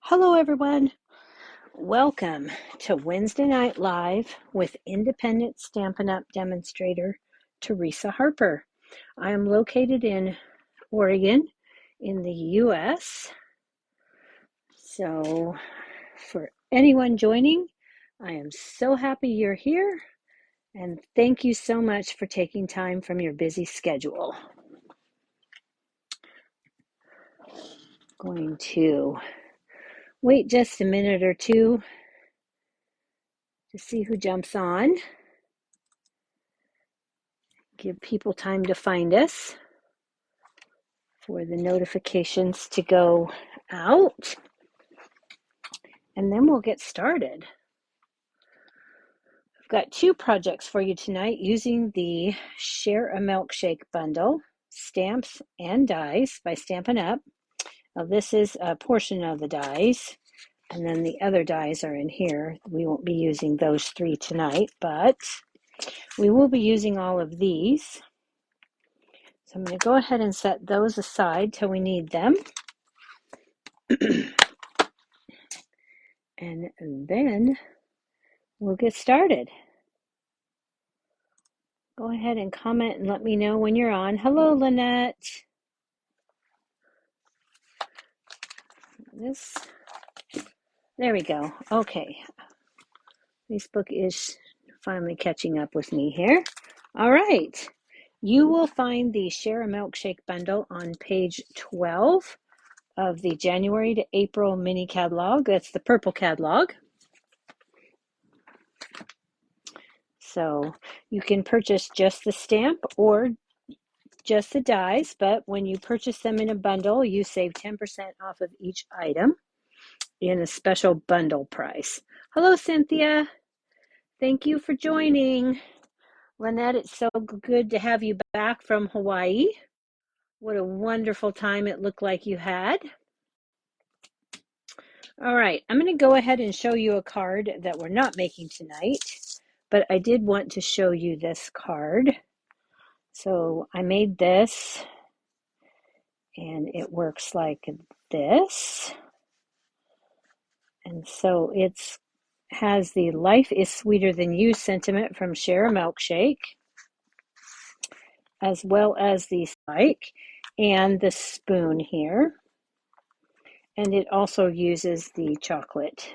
Hello, everyone. Welcome to Wednesday Night Live with independent Stampin' Up! Demonstrator Teresa Harper. I am located in Oregon in the U.S. So for anyone joining, I am so happy you're here, and thank you so much for taking time from your busy schedule. Going to wait just a minute or two to see who jumps on. Give people time to find us for the notifications to go out, and then we'll get started. I've got two projects for you tonight using the Share a Milkshake bundle, stamps and dies by Stampin' Up! Now this is a portion of the dies, and then the other dies are in here. We won't be using those three tonight, but we will be using all of these. So I'm going to go ahead and set those aside till we need them. And then we'll get started. Go ahead and comment and let me know when you're on. Hello, Lynette. There we go. Okay. Facebook is finally catching up with me here. All right. You will find the Share a Milkshake bundle on page 12 of the January to April mini catalog. That's the purple catalog. So you can purchase just the stamp or just the dies, but when you purchase them in a bundle, you save 10% off of each item in a special bundle price. Hello, Cynthia. Thank you for joining. Lynette, it's so good to have you back from Hawaii. What a wonderful time it looked like you had. All right, I'm going to go ahead and show you a card that we're not making tonight, but I did want to show you this card. So I made this, and it works like this. And so it has the Life is Sweeter Than You sentiment from Share a Milkshake, as well as the spike and the spoon here. And it also uses the chocolate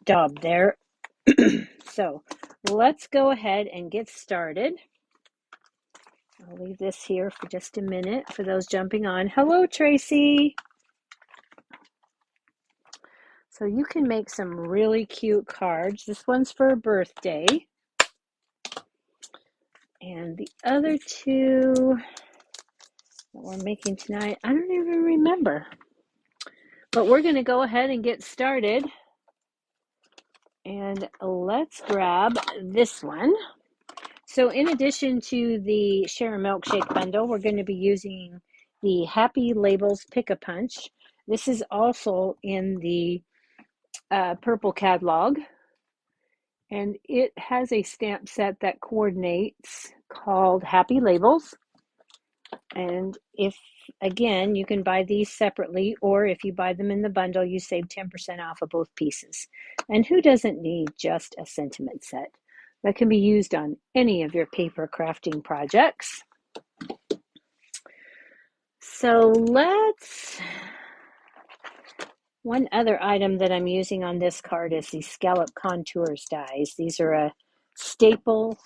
daub there. So let's go ahead and get started. I'll leave this here for just a minute for those jumping on. Hello, Tracy. So you can make some really cute cards. This one's for a birthday. And the other two that we're making tonight, I don't even remember. But we're going to go ahead and get started. And let's grab this one. So in addition to the Share a Milkshake bundle, we're going to be using the Happy Labels Pick-a-Punch. This is also in the purple catalog. And it has a stamp set that coordinates called Happy Labels. And if, again, you can buy these separately, or if you buy them in the bundle, you save 10% off of both pieces. And who doesn't need just a sentiment set? That can be used on any of your paper crafting projects. So one other item that I'm using on this card is the Scallop Contours dies. These are a staple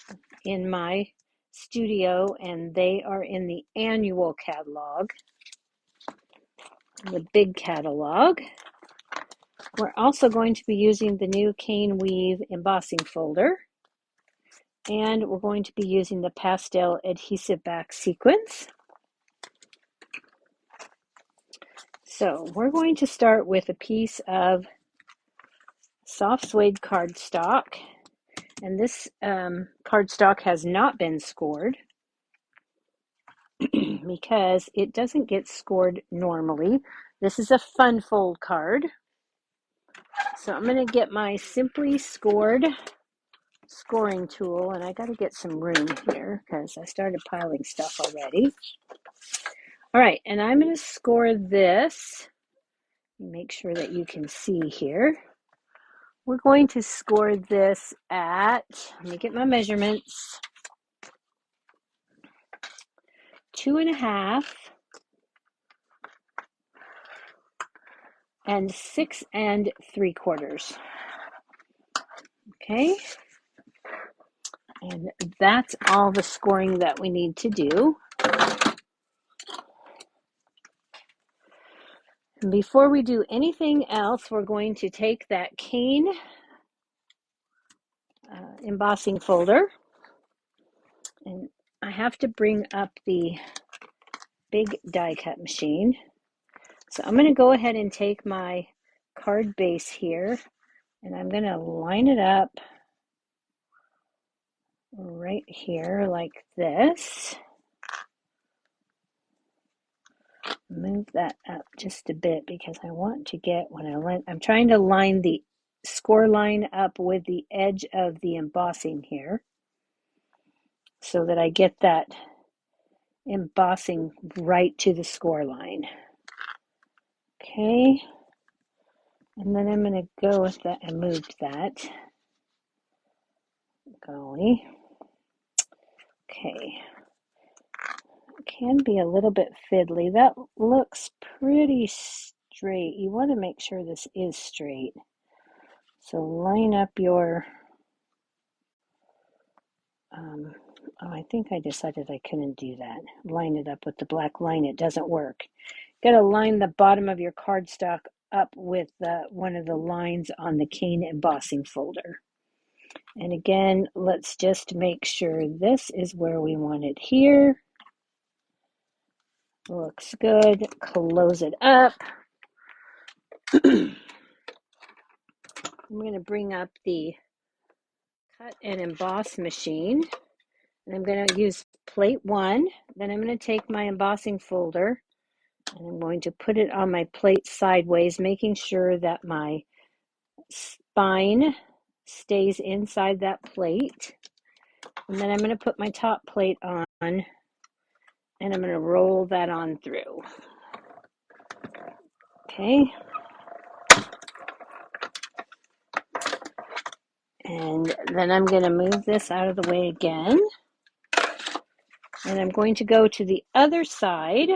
in my studio, and they are in the annual catalog, the big catalog. We're also going to be using the new Cane Weave embossing folder, and we're going to be using the pastel adhesive back sequence. So we're going to start with a piece of soft suede cardstock, and this cardstock has not been scored because it doesn't get scored normally. This is a fun fold card. So I'm going to get my Simply Scored scoring tool, and I got to get some room here because I started piling stuff already. All right, and I'm going to score this Make sure that you can see here. We're going to score this at, let me get my measurements, 2.5 and 6 3/4. Okay, and that's all the scoring that we need to do. And before we do anything else, we're going to take that cane embossing folder, and I have to bring up the big die cut machine. So I'm going to go ahead and take my card base here, and I'm going to line it up right here like this. Move that up just a bit because I want to get, when I line, I'm trying to line the score line up with the edge of the embossing here so that I get that embossing right to the score line. Okay, and then I'm going to go with that. I moved that. Golly. Okay. It can be a little bit fiddly. That looks pretty straight. You want to make sure this is straight. So line up your, I think I decided I couldn't do that. Line it up with the black line. It doesn't work. Got to line the bottom of your cardstock up with one of the lines on the cane embossing folder. And again, let's just make sure this is where we want it here. Looks good. Close it up. I'm going to bring up the cut and emboss machine, and I'm going to use plate 1. Then I'm going to take my embossing folder and I'm going to put it on my plate sideways, making sure that my spine stays inside that plate. And then I'm going to put my top plate on, and I'm going to roll that on through. Okay. And then I'm going to move this out of the way again. And I'm going to go to the other side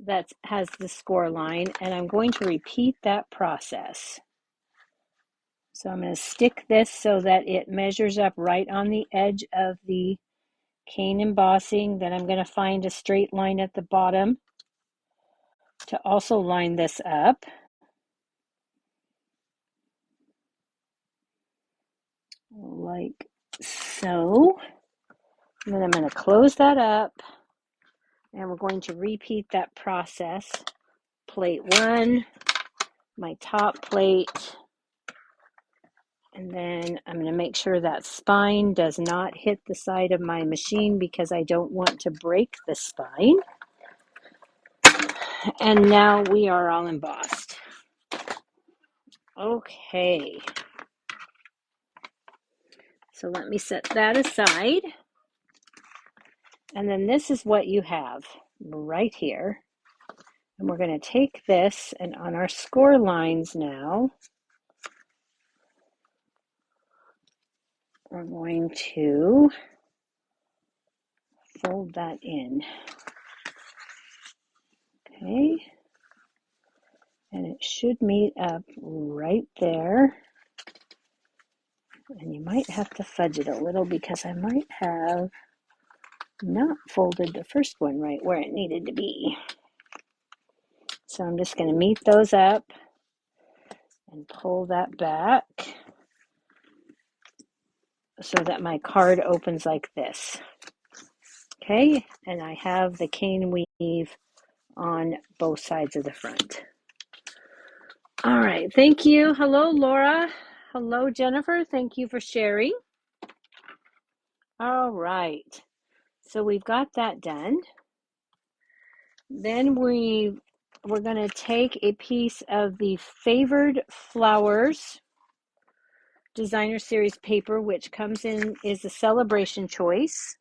that has the score line, and I'm going to repeat that process. So I'm going to stick this so that it measures up right on the edge of the cane embossing. Then I'm going to find a straight line at the bottom to also line this up. Like so. And then I'm going to close that up, and we're going to repeat that process. Plate 1, my top plate, and then I'm going to make sure that spine does not hit the side of my machine because I don't want to break the spine. And now we are all embossed. Okay. So let me set that aside. And then this is what you have right here. And we're going to take this, and on our score lines now, we're going to fold that in. Okay. And it should meet up right there. And you might have to fudge it a little because I might have not folded the first one right where it needed to be. So I'm just going to meet those up and pull that back so that my card opens like this. Okay, and I have the cane weave on both sides of the front. All right, thank you. Hello, Laura. Hello, Jennifer. Thank you for sharing. All right, so we've got that done. Then we're going to take a piece of the Favored Flowers Designer Series paper, which comes in, is a celebration choice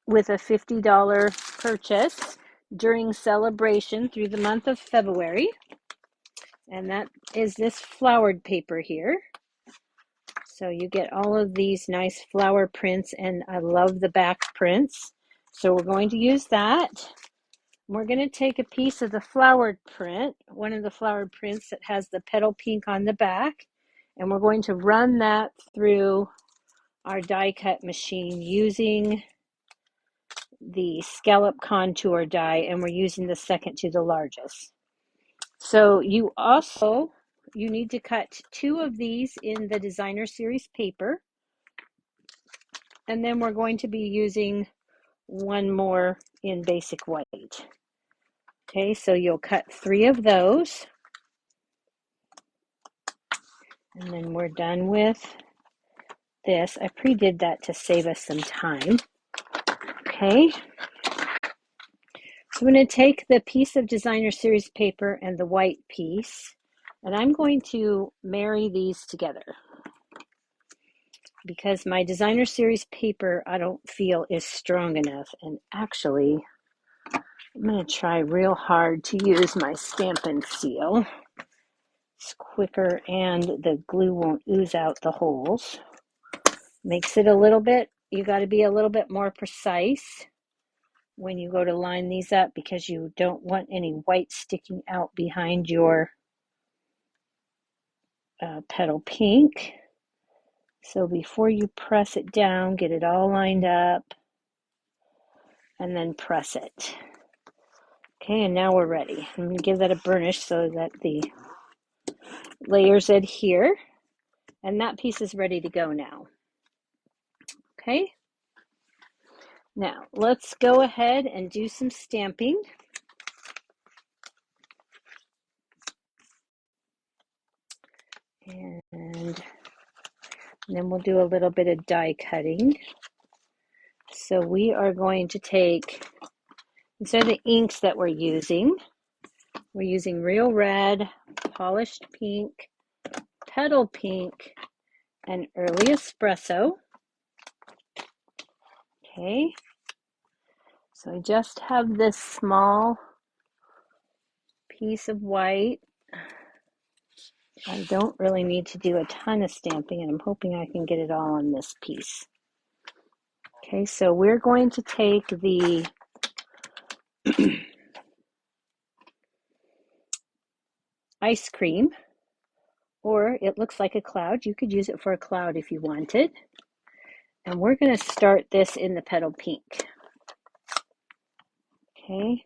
with a $50 purchase. during celebration through the month of February. And that is this flowered paper here. So you get all of these nice flower prints, and I love the back prints. So we're going to use that. We're going to take a piece of the flowered print, one of the flowered prints that has the petal pink on the back, and we're going to run that through our die cut machine using the scallop contour die, and we're using the second to the largest. So you need to cut 2 of these in the designer series paper, and then we're going to be using 1 more in basic white. Okay, so you'll cut 3 of those, and then we're done with this. I pre-did that to save us some time. Okay, so I'm going to take the piece of designer series paper and the white piece, and I'm going to marry these together because my designer series paper I don't feel is strong enough. And actually, I'm going to try real hard to use my Stampin' seal. It's quicker and the glue won't ooze out the holes. Makes it a little bit, you got to be a little bit more precise when you go to line these up because you don't want any white sticking out behind your petal pink. So before you press it down, get it all lined up and then press it. Okay, and now we're ready. I'm going to give that a burnish so that the layers adhere, and that piece is ready to go now. Okay, now let's go ahead and do some stamping. And then we'll do a little bit of die cutting. So we are going to take, instead of the inks that we're using real red, polished pink, petal pink, and early espresso. Okay, so I just have this small piece of white. I don't really need to do a ton of stamping, and I'm hoping I can get it all on this piece. Okay, so we're going to take the ice cream, or it looks like a cloud. You could use it for a cloud if you wanted. And we're going to start this in the petal pink. Okay,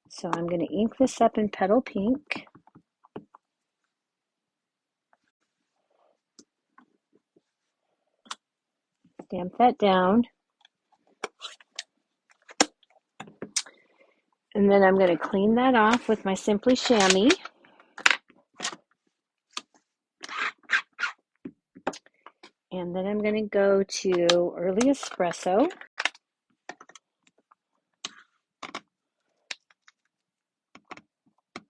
so I'm going to ink this up in petal pink. Stamp that down. And then I'm going to clean that off with my Simply Chamois. And then I'm going to go to Early Espresso.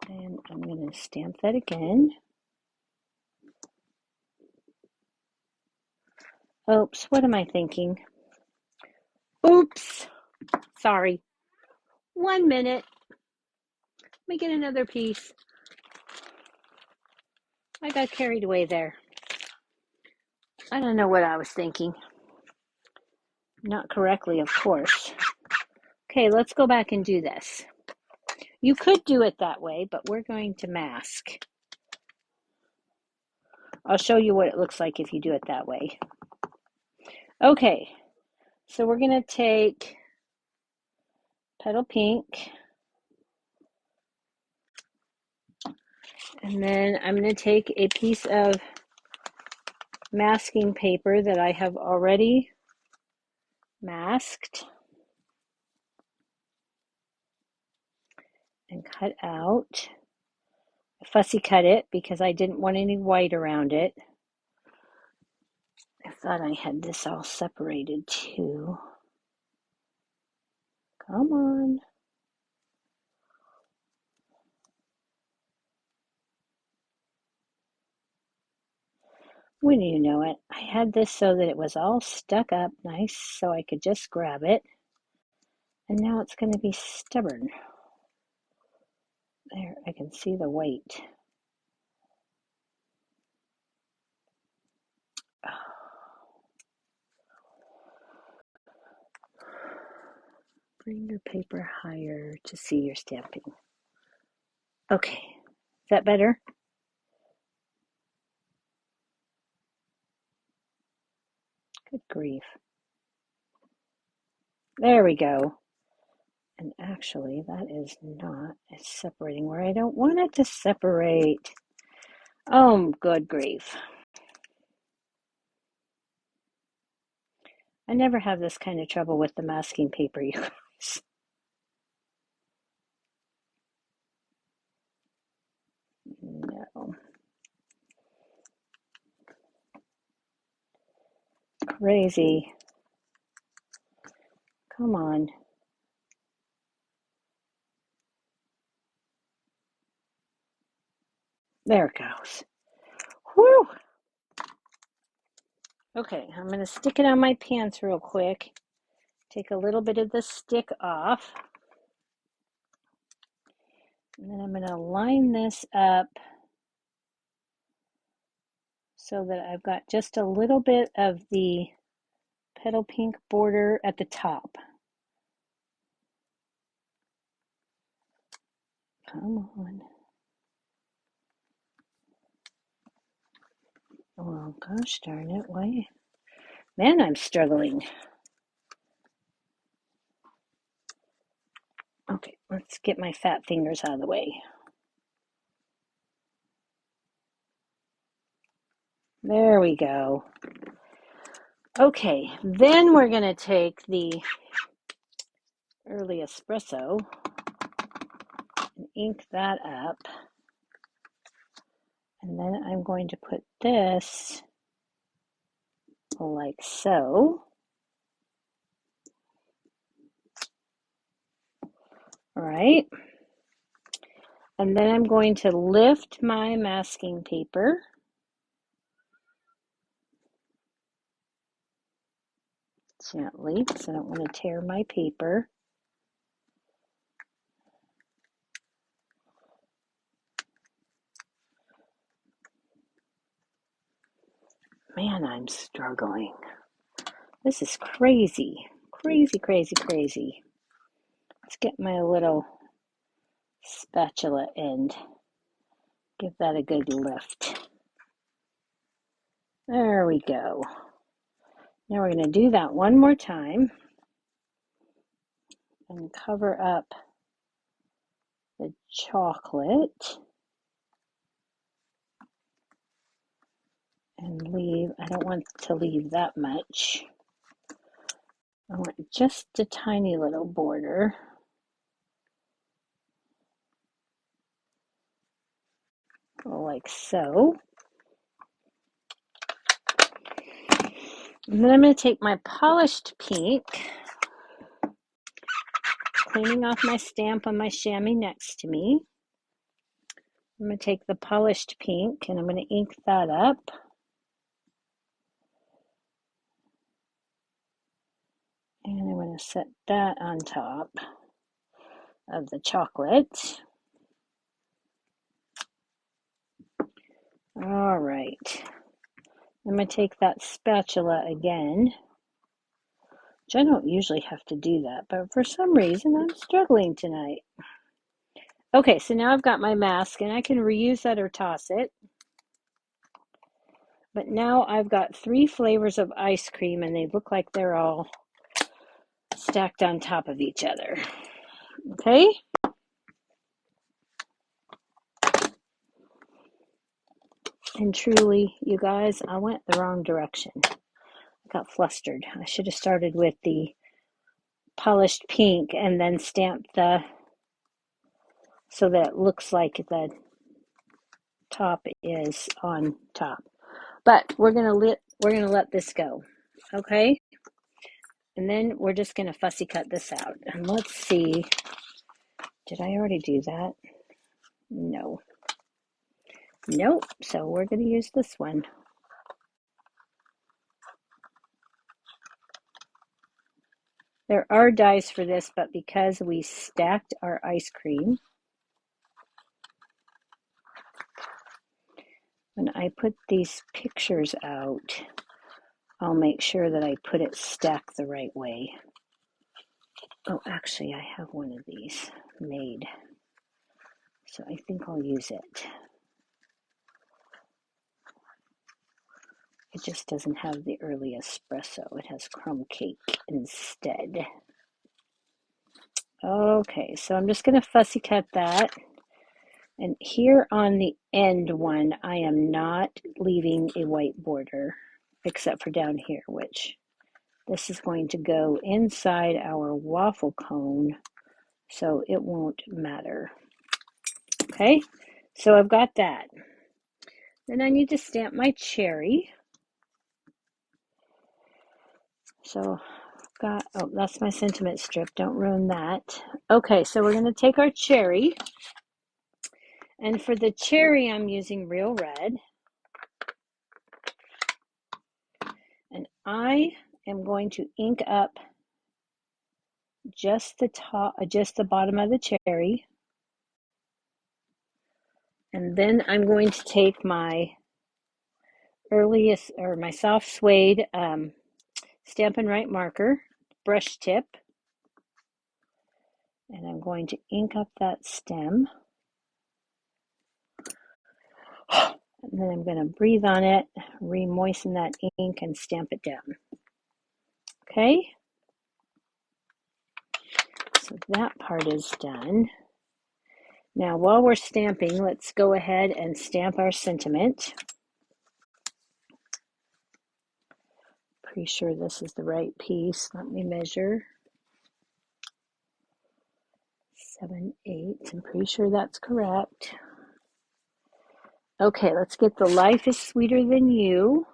And I'm going to stamp that again. Oops, what am I thinking? Oops, sorry. 1 minute. Let me get another piece. I got carried away there. I don't know what I was thinking. Not correctly, of course. Okay, let's go back and do this. You could do it that way, but we're going to mask. I'll show you what it looks like if you do it that way. Okay, so we're going to take petal pink, and then I'm going to take a piece of masking paper that I have already masked and cut out. Fussy cut it because I didn't want any white around it. I thought I had this all separated too. Come on. Wouldn't you know it, I had this so that it was all stuck up nice so I could just grab it. And now it's going to be stubborn. There, I can see the weight. Bring your paper higher to see your stamping. Okay, is that better? Good grief. There we go. And actually, that is not, it's separating where I don't want it to separate. Oh, good grief. I never have this kind of trouble with the masking paper, you guys. No. Crazy. Come on. There it goes. Whew. Okay, I'm going to stick it on my pants real quick. Take a little bit of the stick off. And then I'm going to line this up so that I've got just a little bit of the petal pink border at the top. Come on. Oh, gosh darn it. Why? Man, I'm struggling. Okay, let's get my fat fingers out of the way. There we go. Okay, then we're going to take the early espresso and ink that up. And then I'm going to put this like so. All right. And then I'm going to lift my masking paper. Gently, because I don't want to tear my paper. Man, I'm struggling. This is crazy. Crazy, crazy, crazy. Let's get my little spatula end. Give that a good lift. There we go. Now we're going to do that one more time and cover up the chocolate and leave, I don't want to leave that much. I want just a tiny little border. Like so. And then I'm going to take my polished pink, cleaning off my stamp on my chamois next to me. I'm going to take the polished pink and I'm going to ink that up. And I'm going to set that on top of the chocolate. All right. I'm going to take that spatula again, which I don't usually have to do that, but for some reason I'm struggling tonight. Okay, so now I've got my mask and I can reuse that or toss it. But now I've got 3 flavors of ice cream and they look like they're all stacked on top of each other. Okay? And truly, you guys, I went the wrong direction. I got flustered. I should have started with the polished pink and then stamped the so that it looks like the top is on top. But we're gonna let this go. Okay? And then we're just gonna fussy cut this out. And let's see. Did I already do that? No. Nope. So we're gonna use this one. There are dies for this, but because we stacked our ice cream, when I put these pictures out, I'll make sure that I put it stacked the right way. Oh, actually, I have one of these made, so I think I'll use it. It just doesn't have the early espresso. It has crumb cake instead. Okay, so I'm just going to fussy cut that. And here on the end one, I am not leaving a white border, except for down here, which this is going to go inside our waffle cone, so it won't matter. Okay, so I've got that. Then I need to stamp my cherry. So I've got, oh, that's my sentiment strip. Don't ruin that. Okay, so we're going to take our cherry. And for the cherry, I'm using Real Red. And I am going to ink up just the top, just the bottom of the cherry. And then I'm going to take my earliest, or my soft suede Stampin' Right marker, brush tip. And I'm going to ink up that stem. And then I'm going to breathe on it, re-moisten that ink, and stamp it down. Okay? So that part is done. Now, while we're stamping, let's go ahead and stamp our sentiment. Pretty sure this is the right piece. Let me measure. 7/8. I'm pretty sure that's correct. Okay, let's get the Life is Sweeter Than You.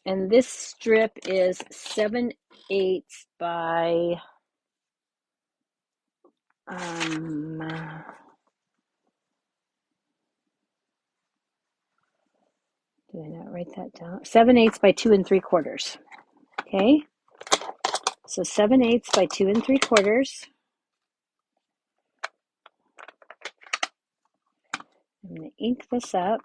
And this strip is 7/8 by did I not write that down? 7/8 by 2 3/4. Okay, so 7/8 by 2 3/4. I'm going to ink this up.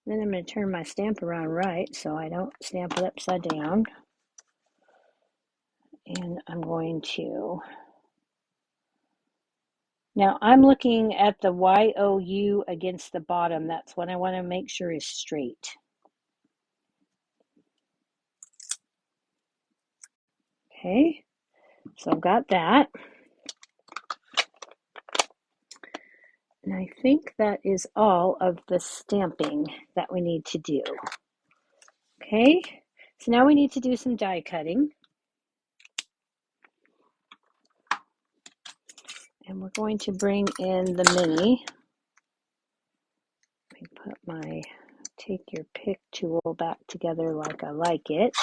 Then I'm going to turn my stamp around right so I don't stamp it upside down. And I'm going to, now I'm looking at the YOU against the bottom. That's what I want to make sure is straight. Okay, so I've got that. And I think that is all of the stamping that we need to do. Okay, so now we need to do some die cutting. And we're going to bring in the mini. Let me put my take your pick tool back together like I like it.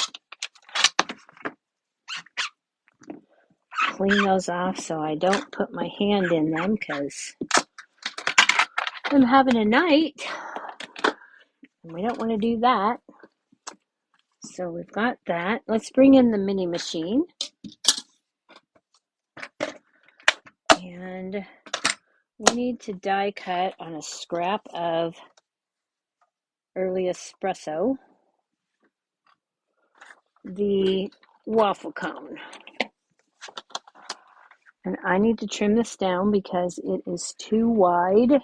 Clean those off so I don't put my hand in them because I'm having a night and we don't want to do that. So we've got that. Let's bring in the mini machine. And we need to die cut on a scrap of early espresso the waffle cone. And I need to trim this down because it is too wide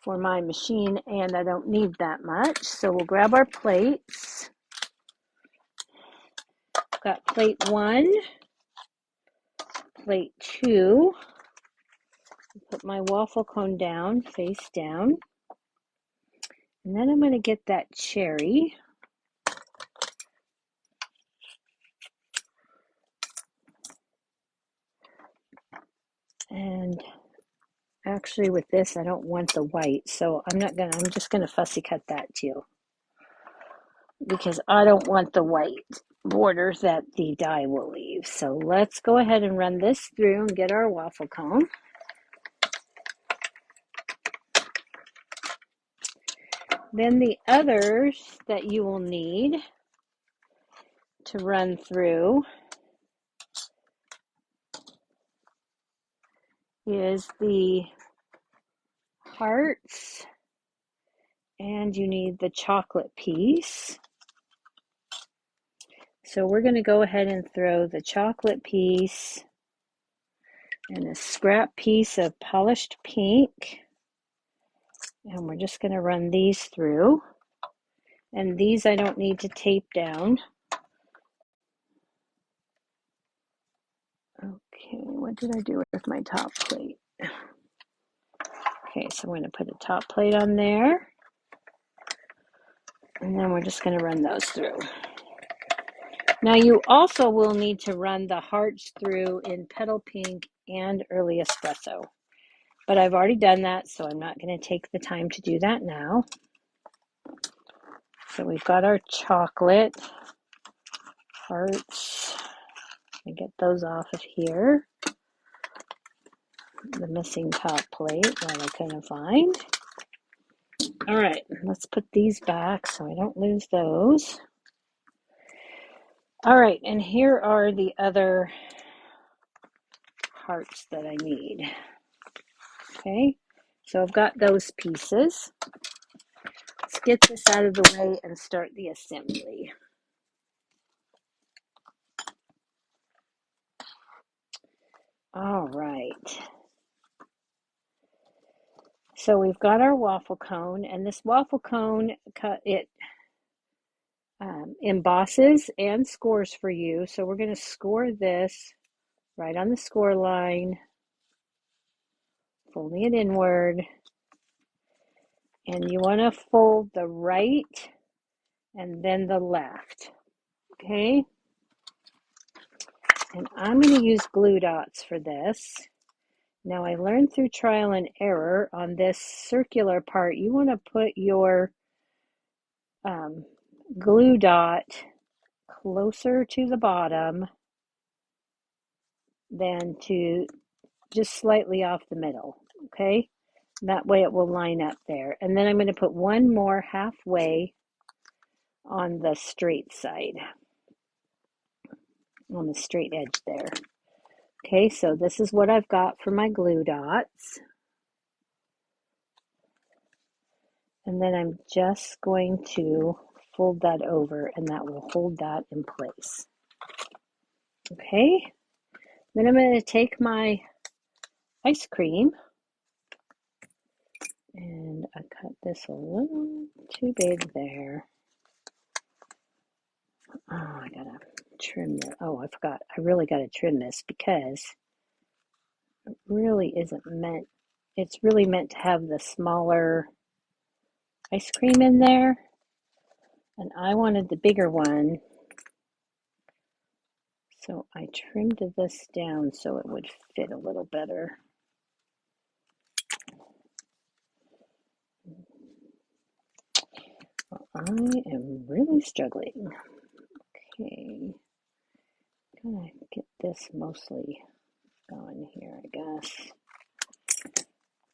for my machine and I don't need that much. So we'll grab our plates. Got plate 1, plate 2. Put my waffle cone down, face down. And then I'm going to get that cherry. And actually with this, I don't want the white, so I'm just going to fussy cut that too. Because I don't want the white borders that the die will leave. So let's go ahead and run this through and get our waffle cone. Then the others that you will need to run through is the hearts, and you need the chocolate piece. So we're going to go ahead and throw the chocolate piece and a scrap piece of polished pink, and we're just going to run these through. And these I don't need to tape down. Okay, what did I do with my top plate? Okay, so I'm going to put a top plate on there, and then we're just going to run those through. Now you also will need to run the hearts through in Petal Pink and Early Espresso, but I've already done that, so I'm not going to take the time to do that now. So we've got our chocolate hearts. I get those off of here. The missing top plate that I couldn't find. All right, let's put these back so I don't lose those. All right, and here are the other hearts that I need. Okay, so I've got those pieces. Let's get this out of the way and start the assembly. All right. So we've got our waffle cone, and this waffle cone, it embosses and scores for you. So we're going to score this right on the score line, folding it inward. And you want to fold the right and then the left. Okay? And I'm going to use glue dots for this. Now I learned through trial and error on this circular part, you want to put your glue dot closer to the bottom than to just slightly off the middle, okay? That way it will line up there. And then I'm going to put one more halfway on the straight side, on the straight edge there. Okay, so this is what I've got for my glue dots. And then I'm just going to fold that over, and that will hold that in place. Okay, then I'm going to take my ice cream, and I cut this a little too big there. Oh, I gotta trim it. Oh, I forgot. I really gotta trim this because it really isn't meant, it's really meant to have the smaller ice cream in there. And I wanted the bigger one. So I trimmed this down so it would fit a little better. Well, I am really struggling. Okay, gonna get this mostly going here, I guess.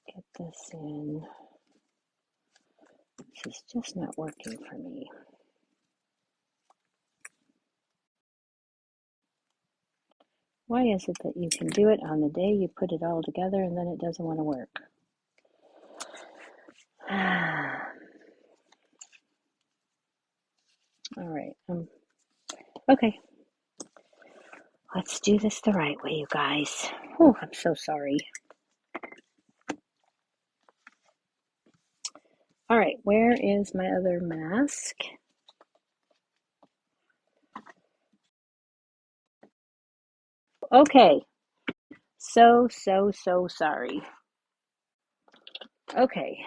Get this in. This is just not working for me. Why is it that you can do it on the day you put it all together and then it doesn't want to work? All right. Okay. Let's do this the right way, you guys. Oh, I'm so sorry. All right. Where is my other mask? Okay. So sorry. Okay.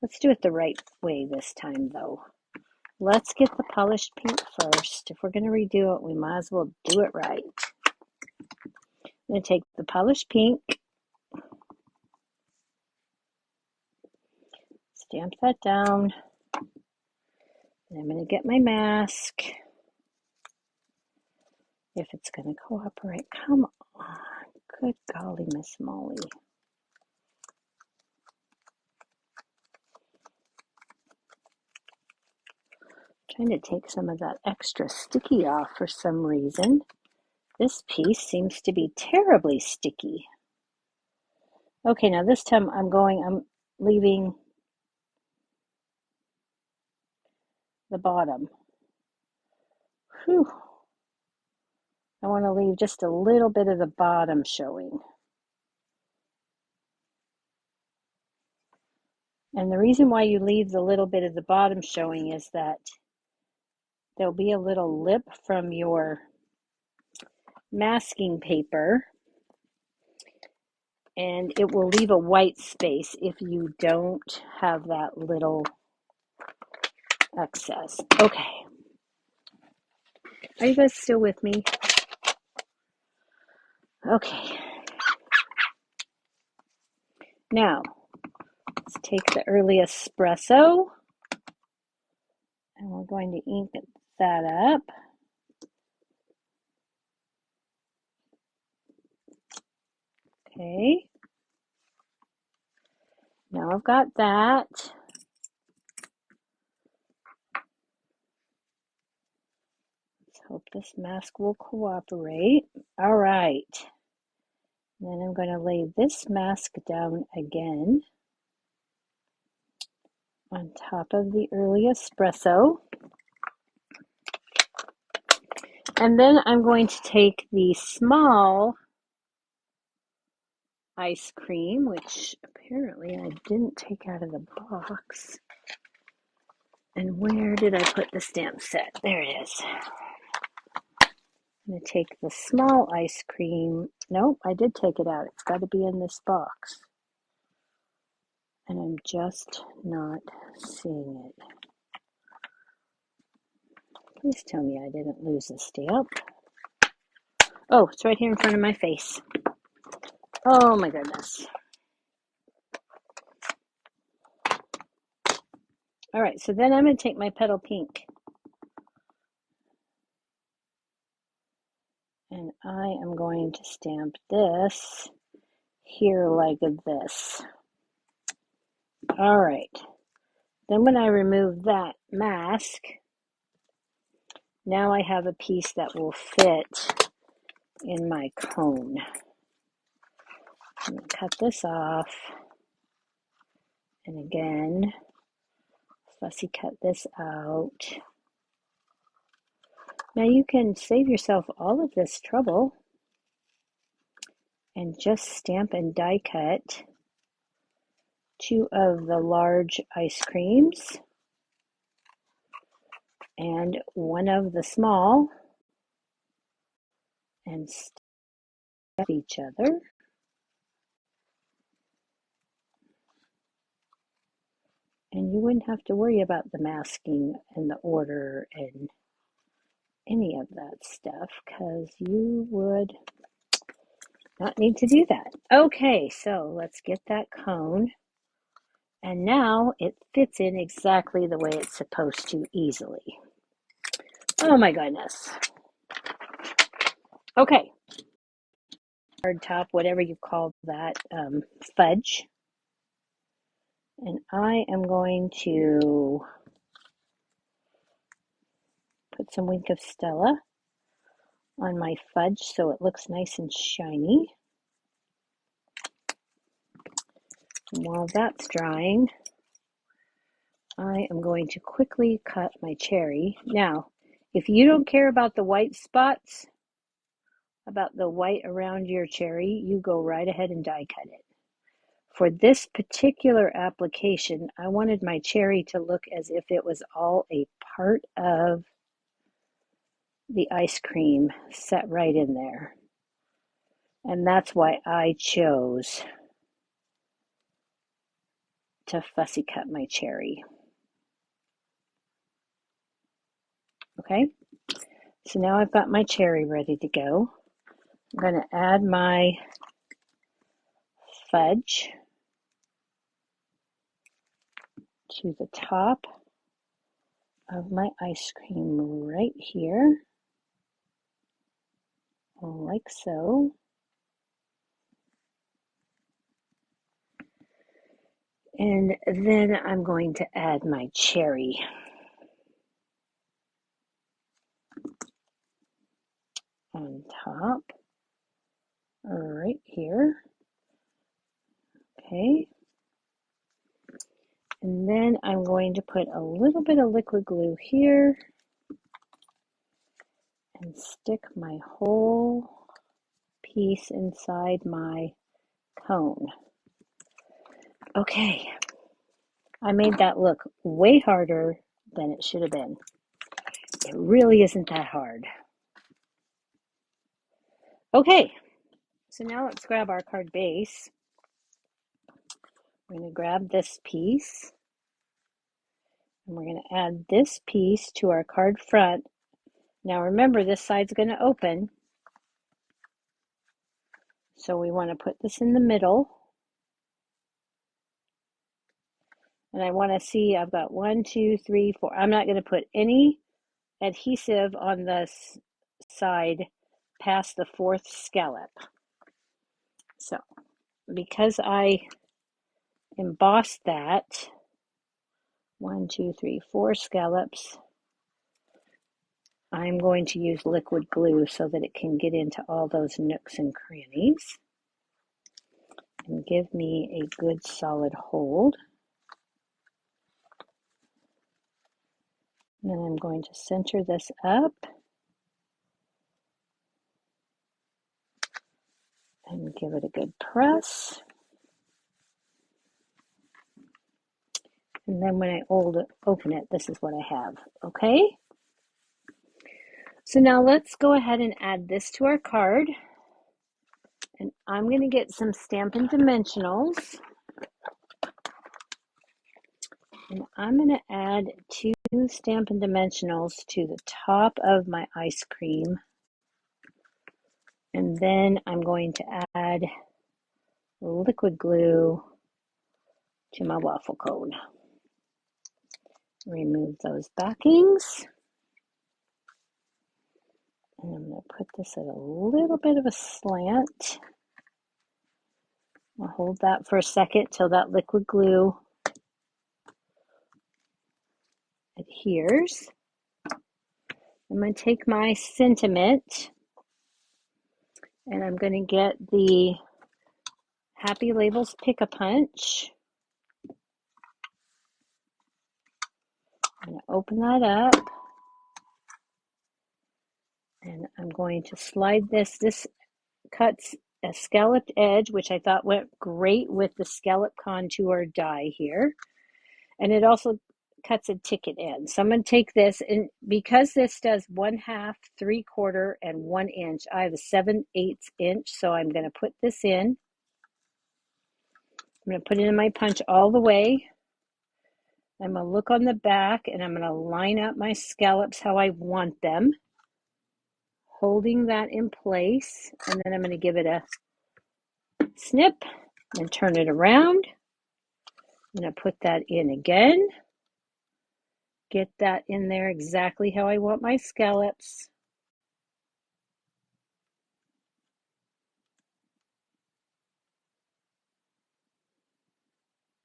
Let's do it the right way this time, though. Let's get the polished pink first. If we're going to redo it, we might as well do it right. I'm going to take the polished pink, stamp that down, and I'm going to get my mask. If it's going to cooperate, come on. Good golly, Miss Molly. Trying to take some of that extra sticky off for some reason. This piece seems to be terribly sticky. Okay, now this time I'm leaving the bottom. Whew. I want to leave just a little bit of the bottom showing. And the reason why you leave the little bit of the bottom showing is that there'll be a little lip from your masking paper, and it will leave a white space if you don't have that little excess. Okay. Are you guys still with me? Okay. Now, let's take the early espresso, and we're going to ink that up. Okay. Now I've got that. Let's hope this mask will cooperate. All right. Then I'm going to lay this mask down again on top of the early espresso. And then I'm going to take the small ice cream, which apparently I didn't take out of the box. And where did I put the stamp set? There it is. I'm going to take the small ice cream. Nope, I did take it out. It's got to be in this box. And I'm just not seeing it. Please tell me I didn't lose the stamp. Oh, it's right here in front of my face. Oh my goodness. All right, so then I'm going to take my petal pink. And I am going to stamp this here like this. All right. Then when I remove that mask, now I have a piece that will fit in my cone. I'm going to cut this off. And again, fussy cut this out. Now you can save yourself all of this trouble and just stamp and die cut 2 of the large ice creams and 1 of the small and stamp each other. And you wouldn't have to worry about the masking and the order and any of that stuff because you would not need to do that. Okay, so let's get that cone. And now it fits in exactly the way it's supposed to easily. Oh my goodness. Okay. Hard top, whatever you call that, fudge. And I am going to put some Wink of Stella on my fudge so it looks nice and shiny. And while that's drying, I am going to quickly cut my cherry. Now, if you don't care about the white spots, about the white around your cherry, you go right ahead and die cut it. For this particular application, I wanted my cherry to look as if it was all a part of the ice cream set right in there. And that's why I chose to fussy cut my cherry. Okay, so now I've got my cherry ready to go. I'm going to add my fudge to the top of my ice cream right here, like so. And then I'm going to add my cherry. on top, right here. Okay. And then I'm going to put a little bit of liquid glue here and stick my whole piece inside my cone. Okay, I made that look way harder than it should have been. It really isn't that hard. Okay, so now let's grab our card base. We're going to grab this piece, and we're going to add this piece to our card front. Now remember, this side's going to open, so we want to put this in the middle. And I want to see, I've got 1, 2, 3, 4. I'm not going to put any adhesive on the side past the 4th scallop. So because I embossed that, 1, 2, 3, 4 scallops, I'm going to use liquid glue so that it can get into all those nooks and crannies and give me a good solid hold. And then I'm going to center this up and give it a good press. And then when I open it, this is what I have, okay? So now let's go ahead and add this to our card. And I'm going to get some Stampin' Dimensionals. And I'm going to add 2 Stampin' Dimensionals to the top of my ice cream. And then I'm going to add liquid glue to my waffle cone. Remove those backings. And I'm going to put this at a little bit of a slant. I'll hold that for a second till that liquid glue adheres. I'm going to take my sentiment and I'm going to get the Happy Labels Pick-a-Punch. I'm going to open that up and I'm going to slide this. This cuts a scalloped edge, which I thought went great with the scallop contour die here. And it also cuts a ticket end. So I'm going to take this, and because this does 1/2, 3/4, and 1 inch, I have a 7/8 inch. So I'm going to put this in. I'm going to put it in my punch all the way. I'm going to look on the back and I'm going to line up my scallops how I want them, holding that in place. And then I'm going to give it a snip and turn it around. I'm going to put that in again. Get that in there exactly how I want my scallops.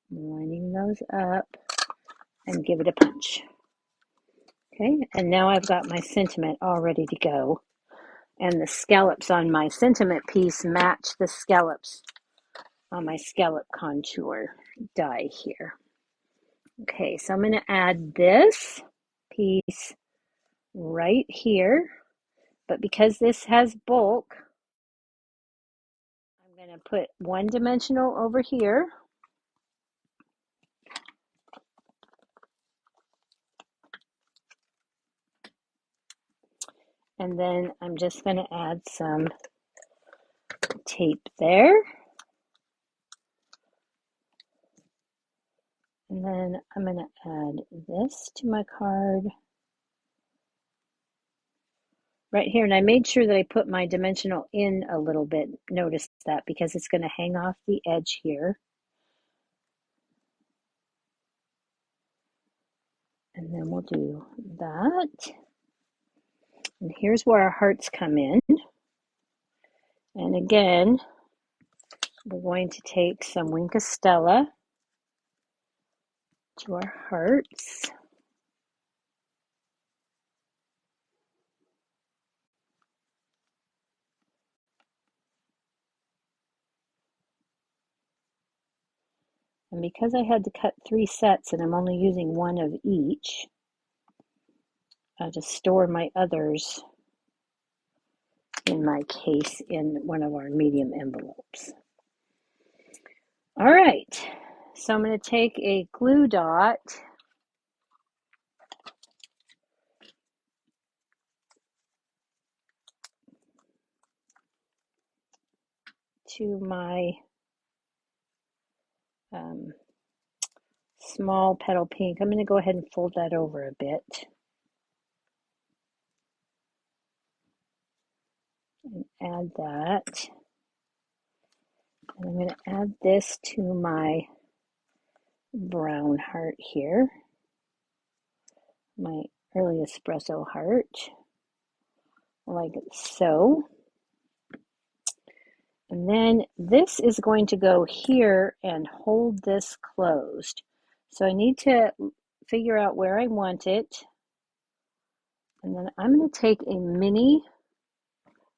Lining those up and give it a punch. Okay, and now I've got my sentiment all ready to go. And the scallops on my sentiment piece match the scallops on my scallop contour die here. Okay, so I'm going to add this piece right here, but because this has bulk, I'm going to put 1 dimensional over here. And then I'm just going to add some tape there. And then I'm going to add this to my card right here. And I made sure that I put my dimensional in a little bit. Notice that because it's going to hang off the edge here. And then we'll do that. And here's where our hearts come in. And again, we're going to take some Wink of Stella to our hearts. And because I had to cut 3 sets and I'm only using one of each, I'll just store my others in my case in one of our medium envelopes. All right, so I'm going to take a glue dot to my small petal pink. I'm going to go ahead and fold that over a bit and add that. And I'm going to add this to my brown heart here, my early espresso heart, like so. And then this is going to go here and hold this closed. So I need to figure out where I want it. And then I'm going to take a mini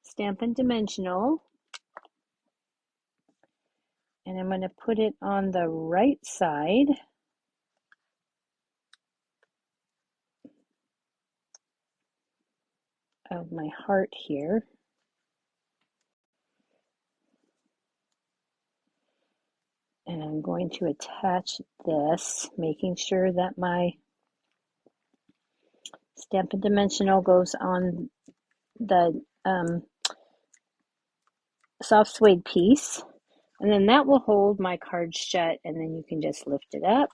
Stampin' Dimensional and I'm going to put it on the right side of my heart here. And I'm going to attach this, making sure that my Stampin' Dimensional goes on the soft suede piece. And then that will hold my card shut, and then you can just lift it up.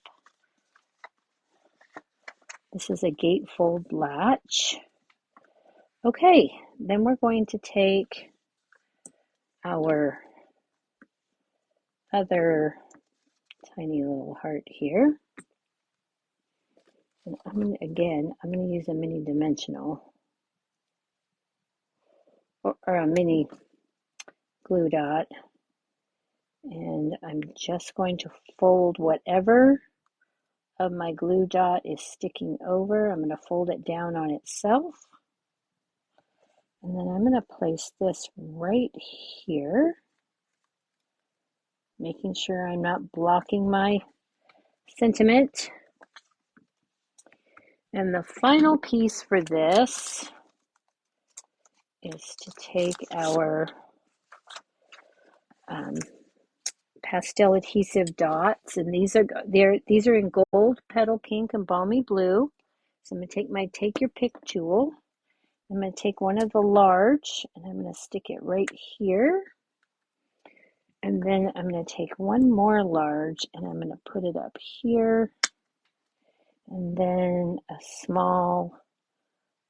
This is a gatefold latch. Okay, then we're going to take our other tiny little heart here. And I'm going to use a mini dimensional or a mini glue dot. And I'm just going to fold whatever of my glue dot is sticking over. I'm going to fold it down on itself. And then I'm going to place this right here, making sure I'm not blocking my sentiment. And the final piece for this is to take our pastel adhesive dots, and these are in gold, petal pink, and balmy blue. So I'm going to take my take your pick tool. I'm going to take one of the large and I'm going to stick it right here. And then I'm going to take one more large and I'm going to put it up here. And then a small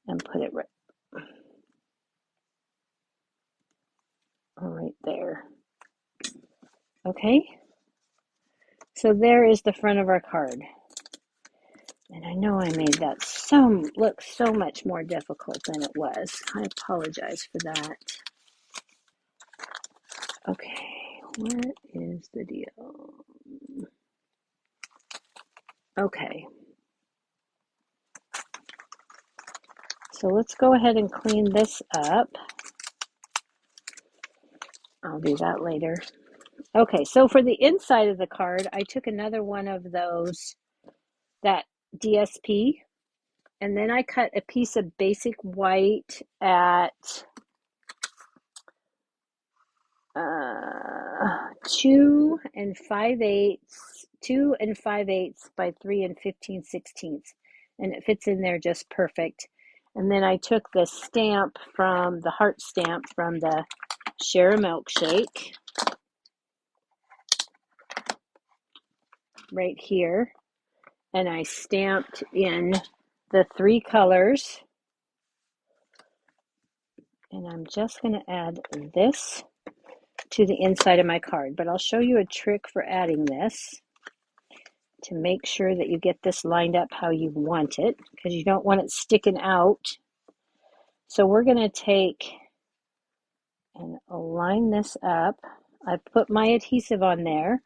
and put it right there. Okay. So there is the front of our card. And I know I made that look so much more difficult than it was. I apologize for that. Okay, what is the deal? Okay. So let's go ahead and clean this up. I'll do that later. Okay, so for the inside of the card, I took another one of those, that DSP, and then I cut a piece of basic white at 2 5/8 by 3 15/16, and it fits in there just perfect. And then I took the stamp from the heart stamp from the Share a Milkshake right here, and I stamped in the 3 colors. And I'm just going to add this to the inside of my card, but I'll show you a trick for adding this to make sure that you get this lined up how you want it, because you don't want it sticking out. So we're going to take and align this up. I put my adhesive on there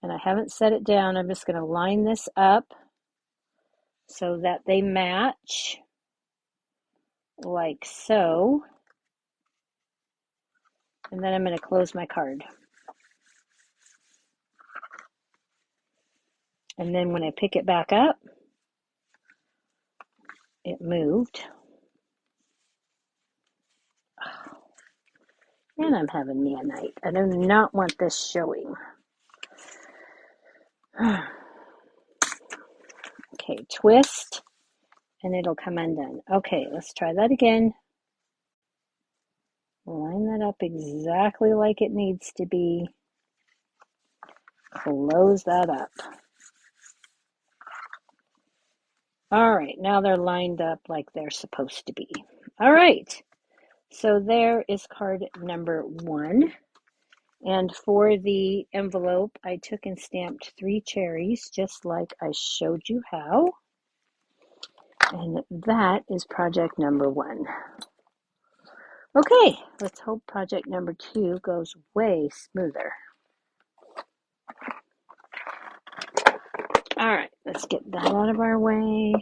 and I haven't set it down. I'm just going to line this up so that they match like so. And then I'm going to close my card. And then when I pick it back up, it moved. And I'm having me a night. I do not want this showing. Okay, twist, and it'll come undone. Okay, let's try that again. Line that up exactly like it needs to be. Close that up. All right, now they're lined up like they're supposed to be. All right, so there is card number 1. And for the envelope, I took and stamped 3 cherries, just like I showed you how. And that is project number 1. Okay, let's hope project number 2 goes way smoother. All right, let's get that out of our way.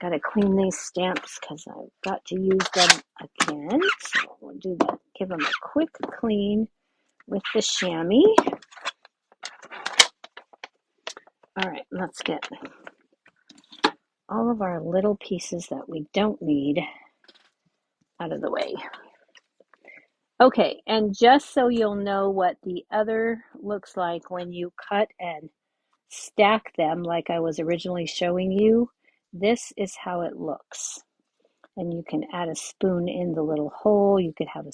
Got to clean these stamps because I've got to use them again. So we'll do that. Give them a quick clean with the chamois. All right, let's get all of our little pieces that we don't need out of the way. Okay, and just so you'll know what the other looks like when you cut and stack them like I was originally showing you, this is how it looks. And you can add a spoon in the little hole. You could have a,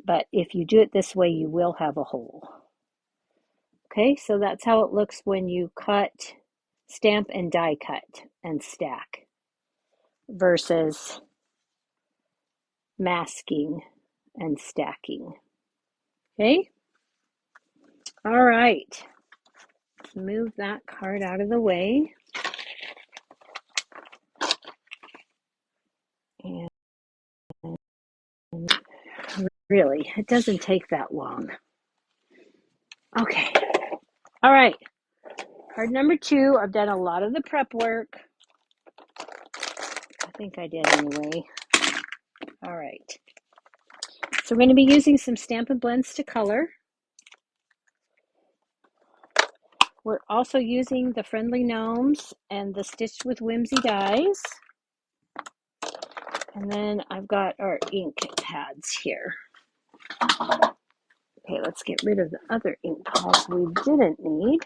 but if you do it this way, you will have a hole. Okay, so that's how it looks when you cut, stamp and die cut and stack versus masking and stacking. Okay, all right, let's move that card out of the way. And really, it doesn't take that long. Okay, all right, card number 2, I've done a lot of the prep work. I think I did anyway. All right, so we're going to be using some Stampin' Blends to color. We're also using the Friendly Gnomes and the Stitched with Whimsy dies. And then I've got our ink pads here. Okay, let's get rid of the other ink pads we didn't need.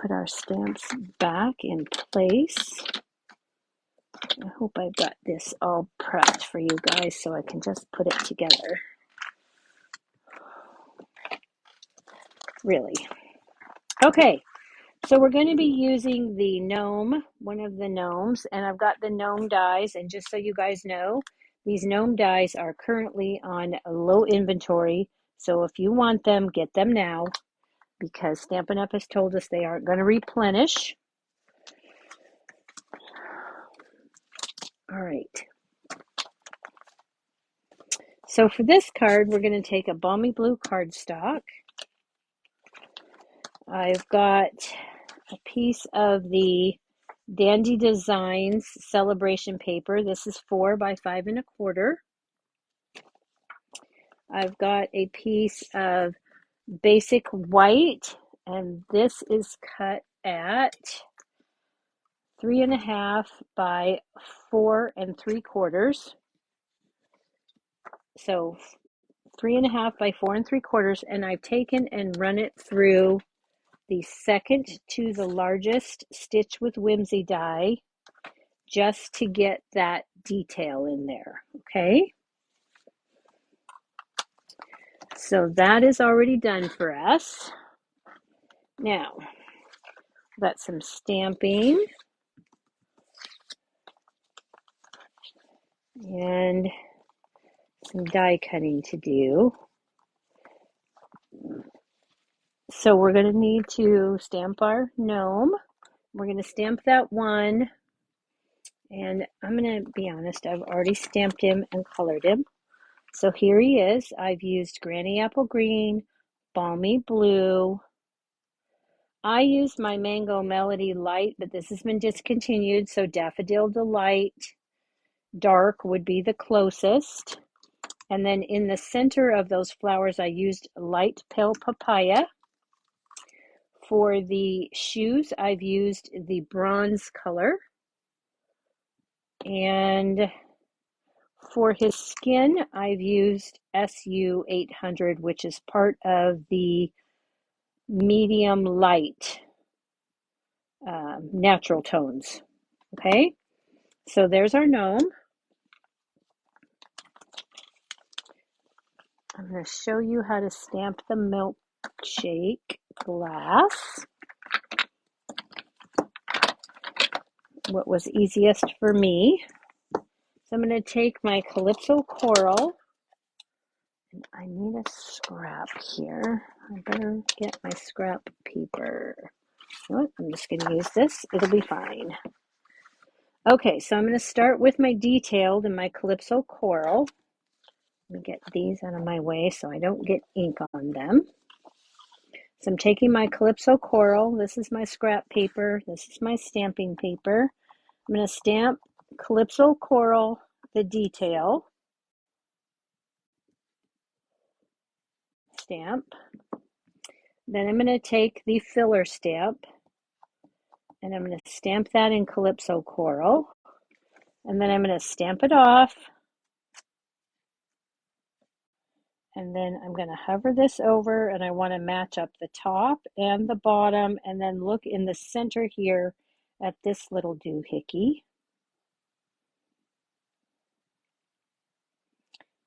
Put our stamps back in place. I hope I've got this all prepped for you guys so I can just put it together. Really. Okay, so we're going to be using the gnome, one of the gnomes, and I've got the gnome dies, and just so you guys know, these gnome dies are currently on low inventory, so if you want them, get them now, because Stampin' Up! Has told us they aren't going to replenish. All right. So for this card, we're going to take a balmy blue cardstock. I've got a piece of the Dandy Designs celebration paper. This is 4 by 5 1/4. I've got a piece of basic white, and this is cut at 3 1/2 by 4 3/4. So 3 1/2 by 4 3/4, and I've taken and run it through the second to the largest Stitch with Whimsy die just to get that detail in there, okay? So that is already done for us. Now, got some stamping and some die cutting to do. So we're going to need to stamp our gnome. We're going to stamp that one. And I'm going to be honest, I've already stamped him and colored him. So here he is. I've used Granny Apple Green, Balmy Blue. I used my Mango Melody Light, but this has been discontinued, so Daffodil Delight Dark would be the closest. And then in the center of those flowers, I used light pale papaya. For the shoes, I've used the bronze color. And for his skin, I've used SU 800, which is part of the medium light natural tones. Okay, so there's our gnome. I'm going to show you how to stamp the milkshake glass. What was easiest for me. So I'm going to take my Calypso Coral, and I need a scrap here. I better get my scrap paper. You know what? I'm just going to use this. It'll be fine. Okay, so I'm going to start with my detailed and my Calypso Coral. Let me get these out of my way so I don't get ink on them. So I'm taking my Calypso Coral. This is my scrap paper. This is my stamping paper. I'm going to stamp Calypso Coral, the detail. Stamp. Then I'm going to take the filler stamp and I'm going to stamp that in Calypso Coral. And then I'm going to stamp it off. And then I'm going to hover this over and I want to match up the top and the bottom and then look in the center here at this little doohickey.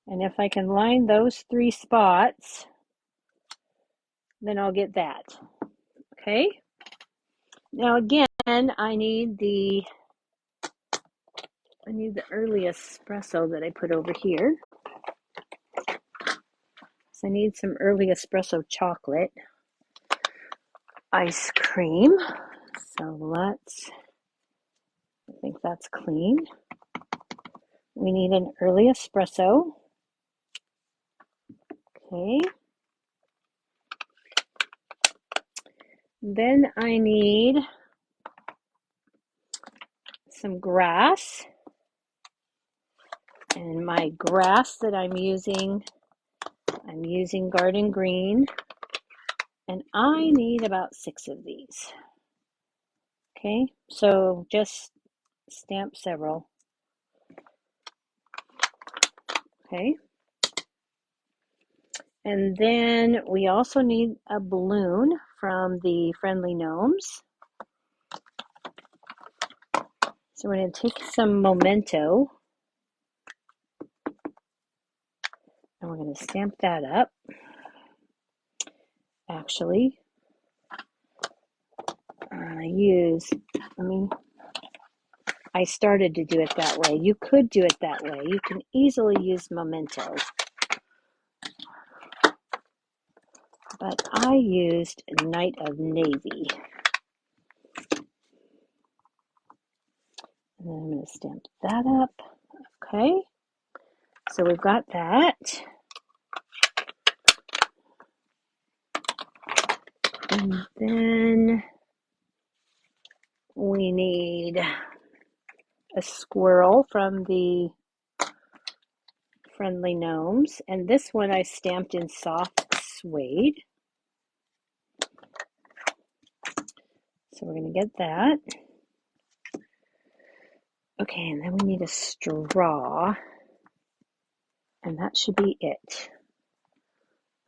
And if I can line those 3 spots, then I'll get that. Okay. Now again, I need the early espresso that I put over here. So I need some early espresso chocolate ice cream. So I think that's clean. We need an early espresso. Okay. Then I need some grass. And my grass that I'm using garden green. And I need about 6 of these. Okay, so just stamp several. Okay. And then we also need a balloon from the Friendly Gnomes. So we're going to take some Memento. And we're going to stamp that up. Actually, I started to do it that way. You could do it that way. You can easily use Memento. But I used Night of Navy. And then I'm going to stamp that up. Okay. So we've got that. And then we need a squirrel from the Friendly Gnomes. And this one I stamped in soft suede. So we're going to get that. Okay, and then we need a straw. And that should be it.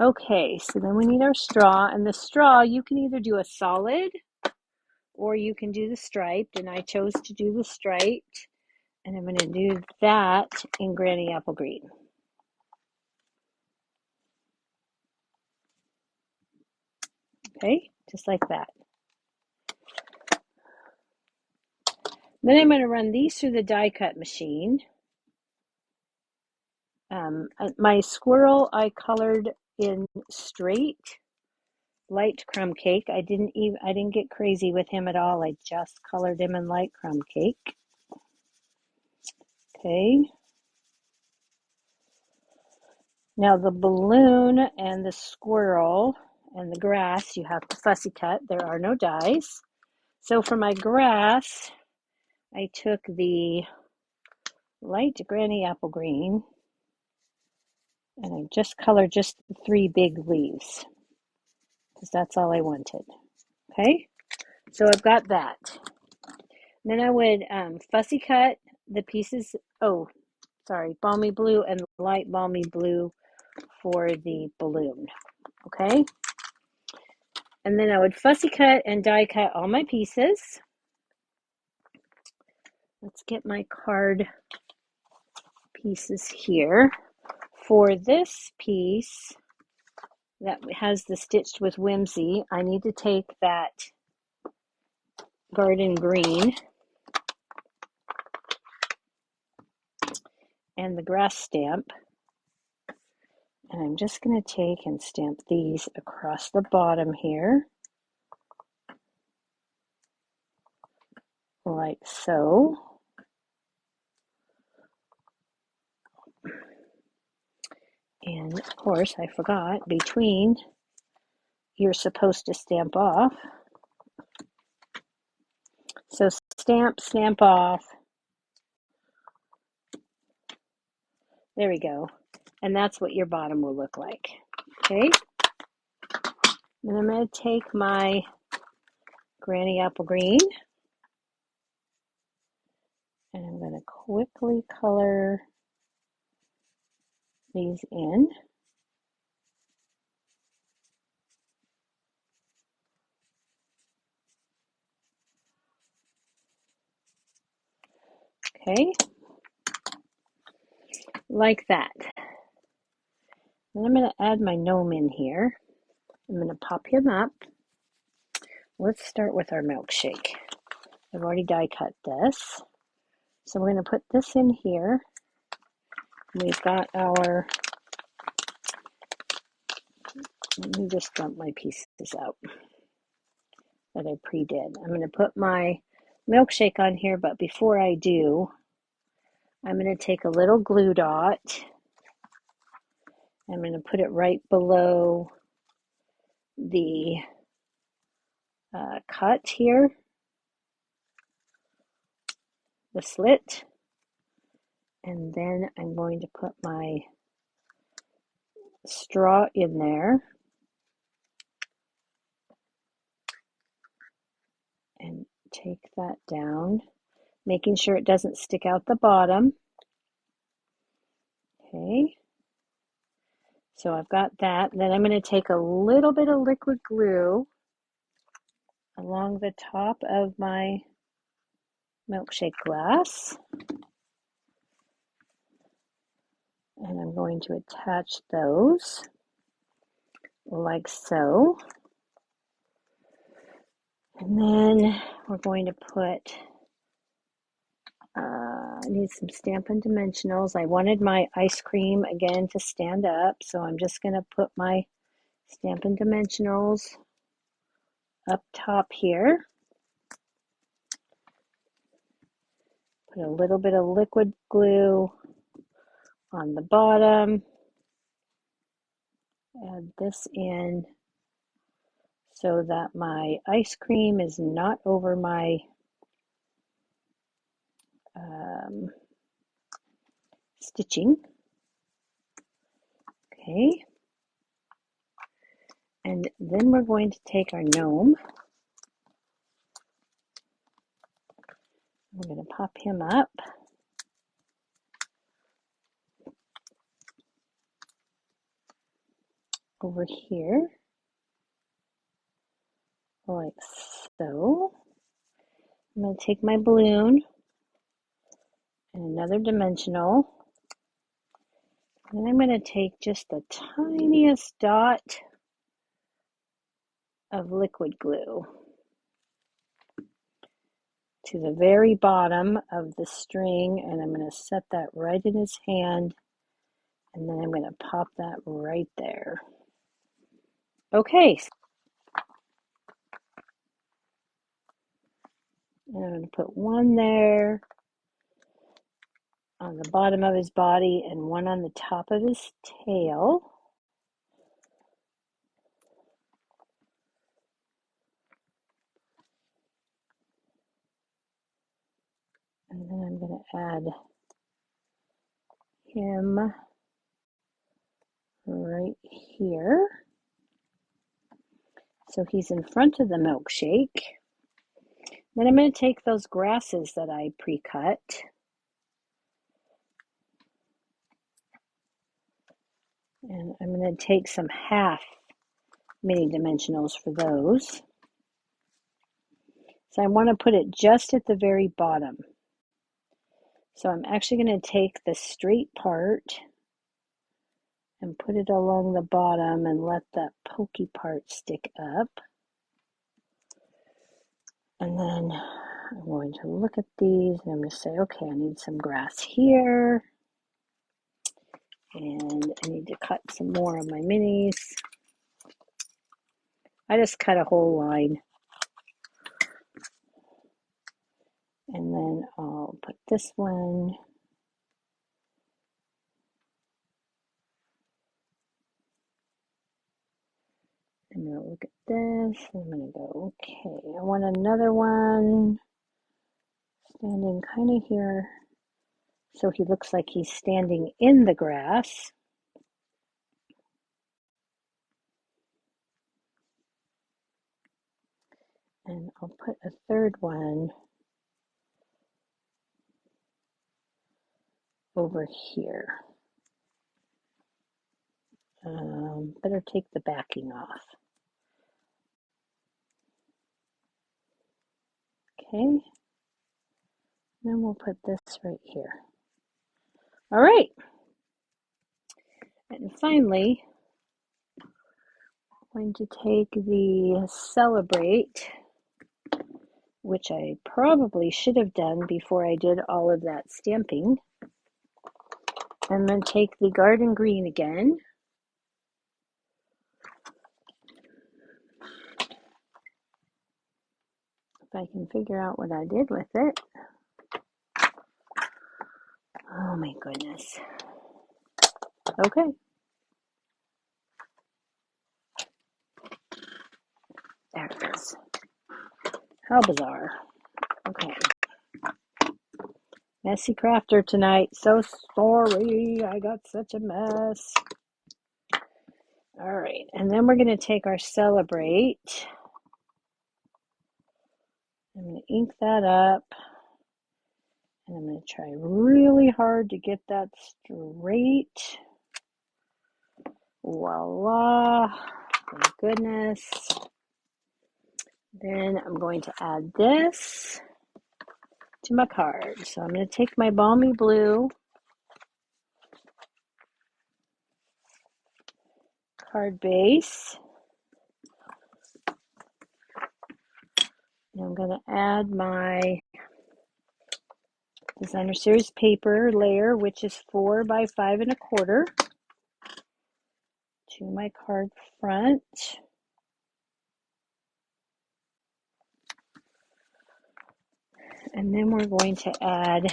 Okay, so then we need our straw. And the straw, you can either do a solid or you can do the striped. And I chose to do the striped. And I'm going to do that in Granny Apple Green. Okay, just like that. Then I'm going to run these through the die cut machine. My squirrel I colored in straight light crumb cake. I didn't get crazy with him at all. I just colored him in light crumb cake. Okay. Now the balloon and the squirrel and the grass, you have to fussy cut. There are no dies. So for my grass, I took the light Granny Apple Green And I just colored just the 3 big leaves because that's all I wanted. Okay, so I've got that. Then I would fussy cut the pieces. Oh, sorry, balmy blue and light balmy blue for the balloon. Okay, and then I would fussy cut and die cut all my pieces. Let's get my card pieces here. For this piece that has the stitched with whimsy, I need to take that garden green and the grass stamp, and I'm just going to take and stamp these across the bottom here, like so. And of course, I forgot, between, you're supposed to stamp off. So stamp, stamp off. There we go. And that's what your bottom will look like. Okay. And I'm going to take my Granny Apple Green and I'm going to quickly color these in. Okay. Like that. Then I'm going to add my gnome in here. I'm going to pop him up. Let's start with our milkshake. I've already die cut this. So we're going to put this in here. We've got our, let me just dump my pieces out that I pre-did. I'm going to put my milkshake on here, but before I do, I'm going to take a little glue dot. I'm going to put it right below the cut here, the slit, and then I'm going to put my straw in there and take that down, making sure it doesn't stick out the bottom. Okay, so I've got that. Then I'm going to take a little bit of liquid glue along the top of my milkshake glass, and I'm going to attach those like so. And then we're going to put, I need some Stampin' Dimensionals. I wanted my ice cream again to stand up, so I'm just going to put my Stampin' Dimensionals up top here. Put a little bit of liquid glue on the bottom. Add this in so that my ice cream is not over my stitching. Okay. And then we're going to take our gnome. I'm going to pop him up. Over here, like so. I'm going to take my balloon and another dimensional, and I'm going to take just the tiniest dot of liquid glue to the very bottom of the string, and I'm going to set that right in his hand, and then I'm going to pop that right there. Okay, and I'm going to put one there on the bottom of his body and one on the top of his tail. And then I'm going to add him right here. So he's in front of the milkshake. Then I'm going to take those grasses that I pre-cut. And I'm going to take some half mini dimensionals for those. So I want to put it just at the very bottom. So I'm actually going to take the straight part and put it along the bottom and let that pokey part stick up. And then I'm going to look at these and I'm going to say, okay, I need some grass here. And I need to cut some more of my minis. I just cut a whole line. And then I'll put this one. I'm going to look at this. I'm going to go, okay, I want another one standing kind of here. So he looks like he's standing in the grass. And I'll put a third one over here. Better take the backing off. Okay. Then we'll put this right here. All right. And finally, I'm going to take the Celebrate, which I probably should have done before I did all of that stamping. And then take the Garden Green again. If I can figure out what I did with it. Oh my goodness. Okay. There it is. How bizarre. Okay. Messy crafter tonight. So sorry. I got such a mess. All right. And then we're going to take our Celebrate. I'm going to ink that up. And I'm going to try really hard to get that straight. Voila. Thank goodness. Then I'm going to add this to my card. So I'm going to take my Balmy Blue card base. And I'm going to add my Designer Series paper layer, which is 4 by 5 1/4, to my card front. And then we're going to add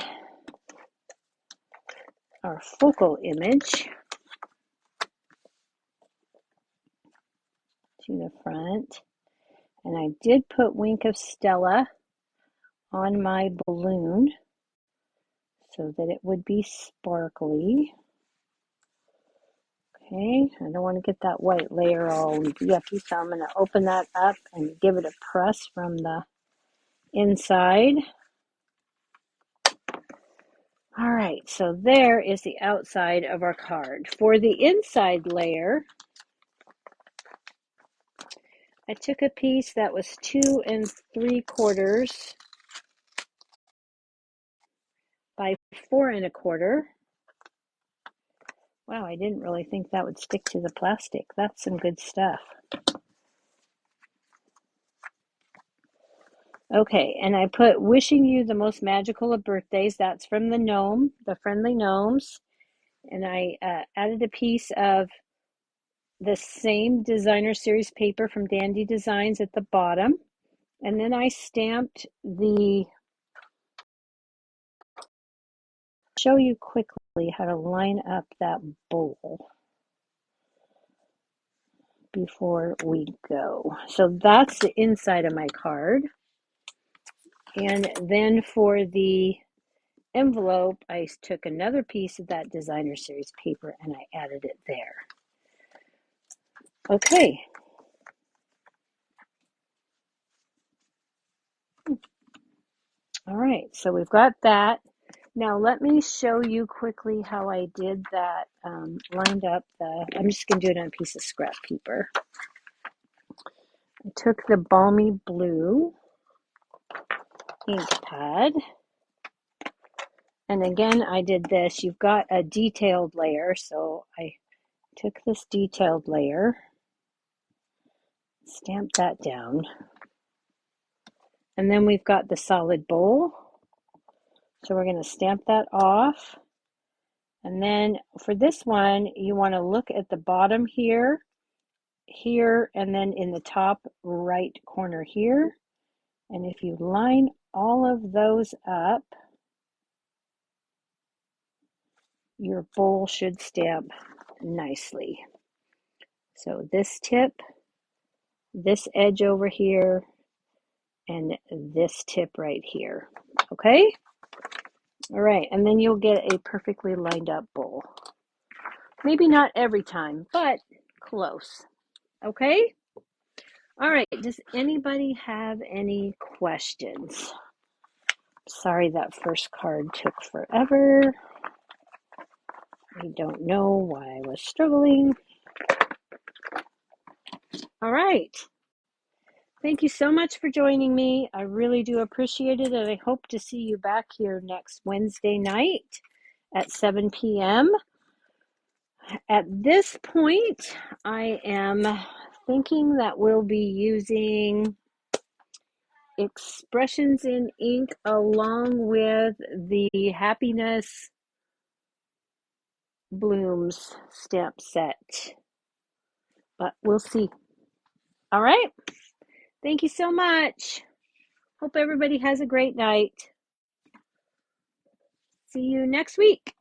our focal image to the front. And I did put Wink of Stella on my balloon so that it would be sparkly. Okay, I don't want to get that white layer all yucky, so I'm going to open that up and give it a press from the inside. All right, so there is the outside of our card. For the inside layer, I took a piece that was 2 3/4 by 4 1/4. Wow, I didn't really think that would stick to the plastic. That's some good stuff. Okay, and I put Wishing You the Most Magical of Birthdays. That's from the Friendly Gnomes. And I added a piece of the same Designer Series paper from Dandy Designs at the bottom. And then I stamped show you quickly how to line up that bowl before we go. So that's the inside of my card. And then for the envelope, I took another piece of that Designer Series paper and I added it there. Okay. All right, so we've got that. Now let me show you quickly how I did that, lined up I'm just going to do it on a piece of scrap paper. I took the Balmy Blue ink pad, and again I did this. You've got a detailed layer, so I took this detailed layer, stamped that down, and then we've got the solid bowl. So we're going to stamp that off. And then for this one, you want to look at the bottom here, and then in the top right corner here. And if you line all of those up, your bowl should stamp nicely. So this tip, this edge over here, and this tip right here. Okay? All right, and then you'll get a perfectly lined up bowl. Maybe not every time, but close. Okay? All right, does anybody have any questions? Sorry that first card took forever. I don't know why I was struggling. All right. Thank you so much for joining me. I really do appreciate it, and I hope to see you back here next Wednesday night at 7 p.m. At this point, I am thinking that we'll be using Expressions in Ink along with the Happiness Blooms stamp set, but we'll see. All right. Thank you so much. Hope everybody has a great night. See you next week.